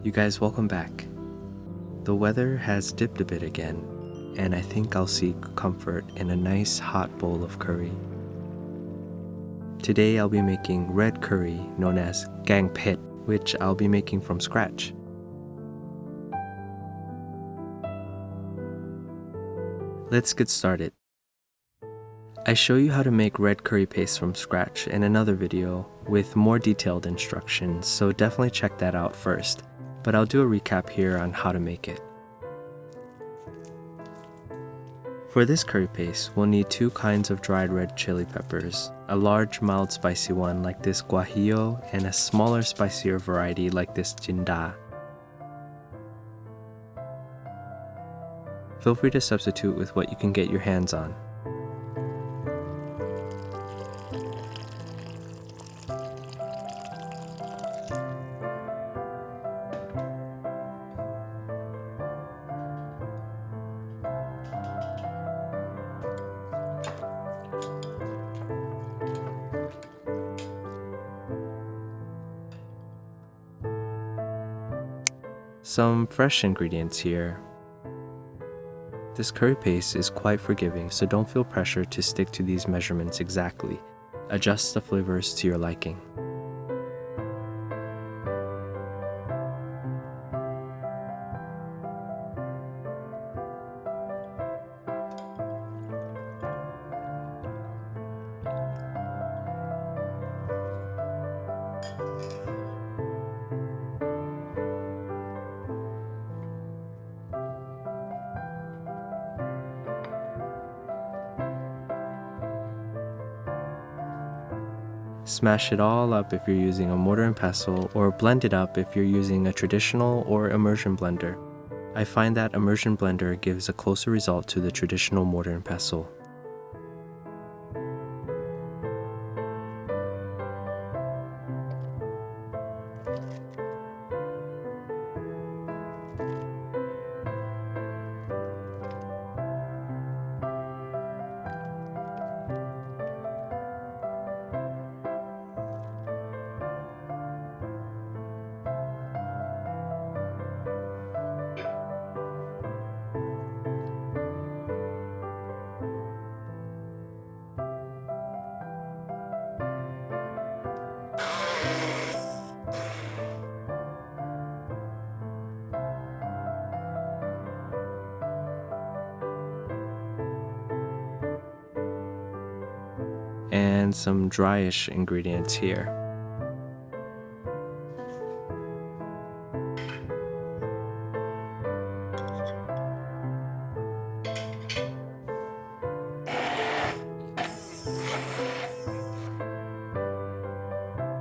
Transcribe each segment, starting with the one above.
You guys, welcome back. The weather has dipped a bit again, and I think I'll seek comfort in a nice hot bowl of curry. Today I'll be making red curry known asแกงเผ็ด, which I'll be making from scratch. Let's get started. I show you how to make red curry paste from scratch in another video with more detailed instructions, so definitely check that out first. But I'll do a recap here on how to make it. For this curry paste, we'll need 2 kinds of dried red chili peppers, a large mild spicy one like this guajillo and a smaller spicier variety like this jinda. Feel free to substitute with what you can get your hands on. Some fresh ingredients here. This curry paste is quite forgiving, so don't feel pressure to stick to these measurements exactly. Adjust the flavors to your liking. Smash it all up if you're using a mortar and pestle, or blend it up if you're using a traditional or immersion blender. I find that immersion blender gives a closer result to the traditional mortar and pestle. And some dryish ingredients here.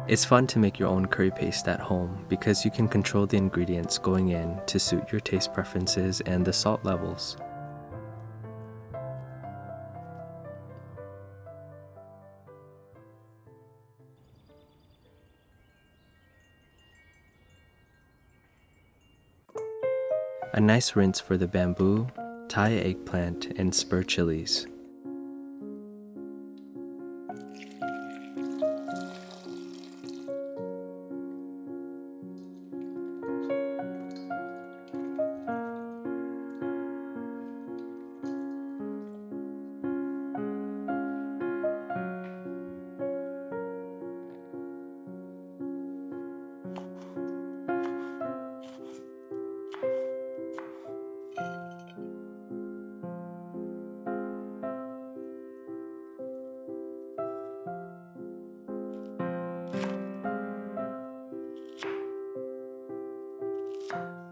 It's fun to make your own curry paste at home because you can control the ingredients going in to suit your taste preferences and the salt levels. A nice rinse for the bamboo, Thai eggplant, and spur chilies.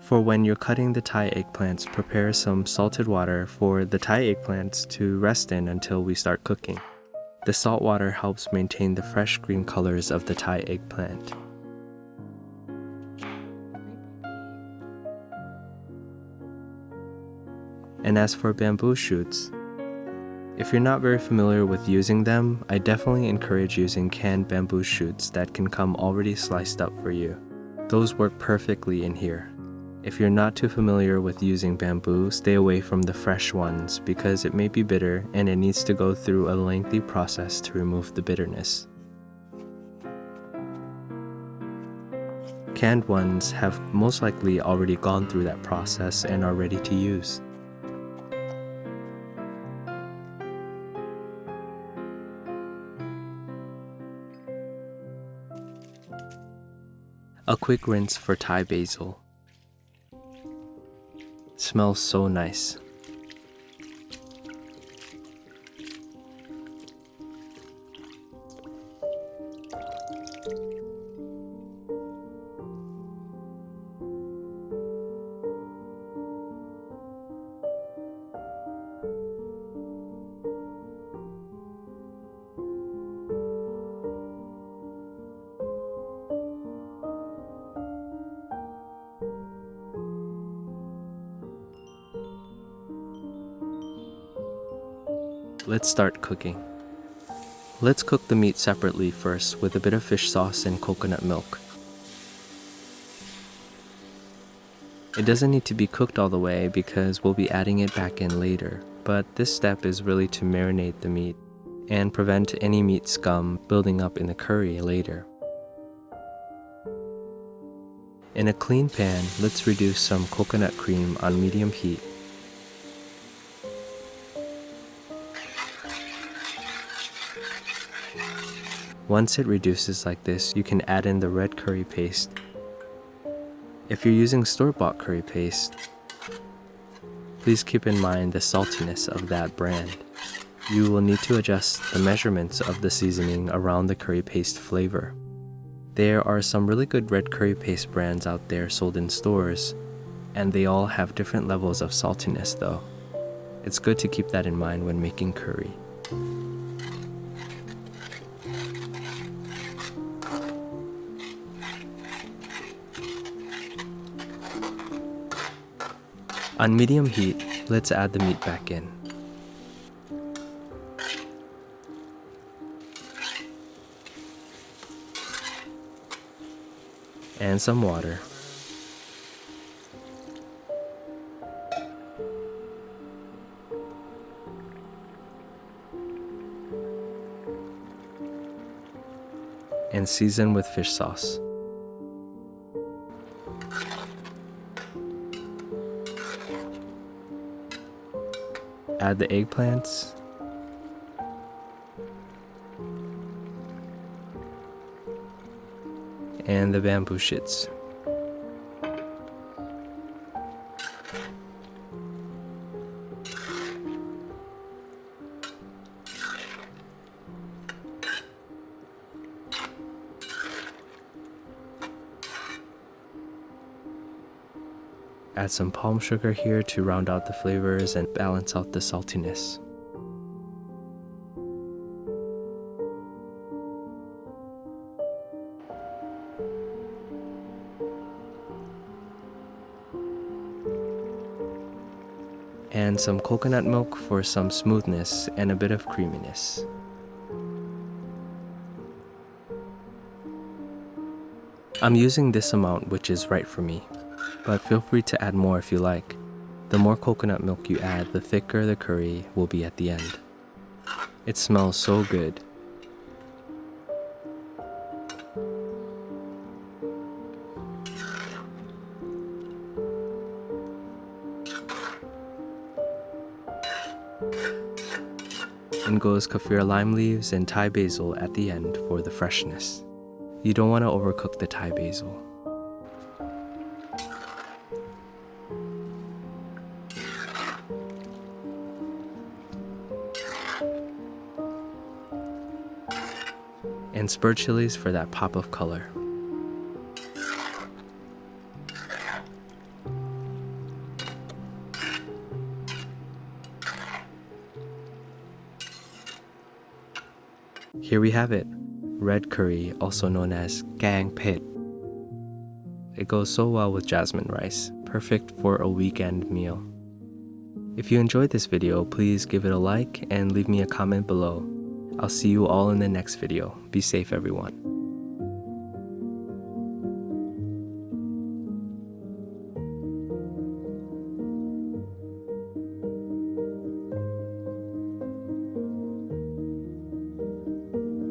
For when you're cutting the Thai eggplants, prepare some salted water for the Thai eggplants to rest in until we start cooking. The salt water helps maintain the fresh green colors of the Thai eggplant. And as for bamboo shoots, if you're not very familiar with using them, I definitely encourage using canned bamboo shoots that can come already sliced up for you. Those work perfectly in here. If you're not too familiar with using bamboo, stay away from the fresh ones because it may be bitter and it needs to go through a lengthy process to remove the bitterness. Canned ones have most likely already gone through that process and are ready to use. A quick rinse for Thai basil. Smells so nice. Let's start cooking. Let's cook the meat separately first with a bit of fish sauce and coconut milk. It doesn't need to be cooked all the way because we'll be adding it back in later, but this step is really to marinate the meat and prevent any meat scum building up in the curry later. In a clean pan, let's reduce some coconut cream on medium heat. Once it reduces like this, you can add in the red curry paste. If you're using store-bought curry paste, please keep in mind the saltiness of that brand. You will need to adjust the measurements of the seasoning around the curry paste flavor. There are some really good red curry paste brands out there sold in stores, and they all have different levels of saltiness though. It's good to keep that in mind when making curry. On medium heat, let's add the meat back in. And some water. And season with fish sauce. Add the eggplants. And the bamboo shoots. Add some palm sugar here to round out the flavors and balance out the saltiness. And some coconut milk for some smoothness and a bit of creaminess. I'm using this amount, which is right for me, but feel free to add more if you like. The more coconut milk you add, the thicker the curry will be at the end. It smells so good. In goes Kaffir lime leaves and Thai basil at the end for the freshness. You don't want to overcook the Thai basil. And Spur Chilis for that pop of color. Here we have it, red curry, also known as Kang Phet. It goes so well with jasmine rice, perfect for a weekend meal. If you enjoyed this video, please give it a like and leave me a comment below. I'll see you all in the next video. Be safe, everyone.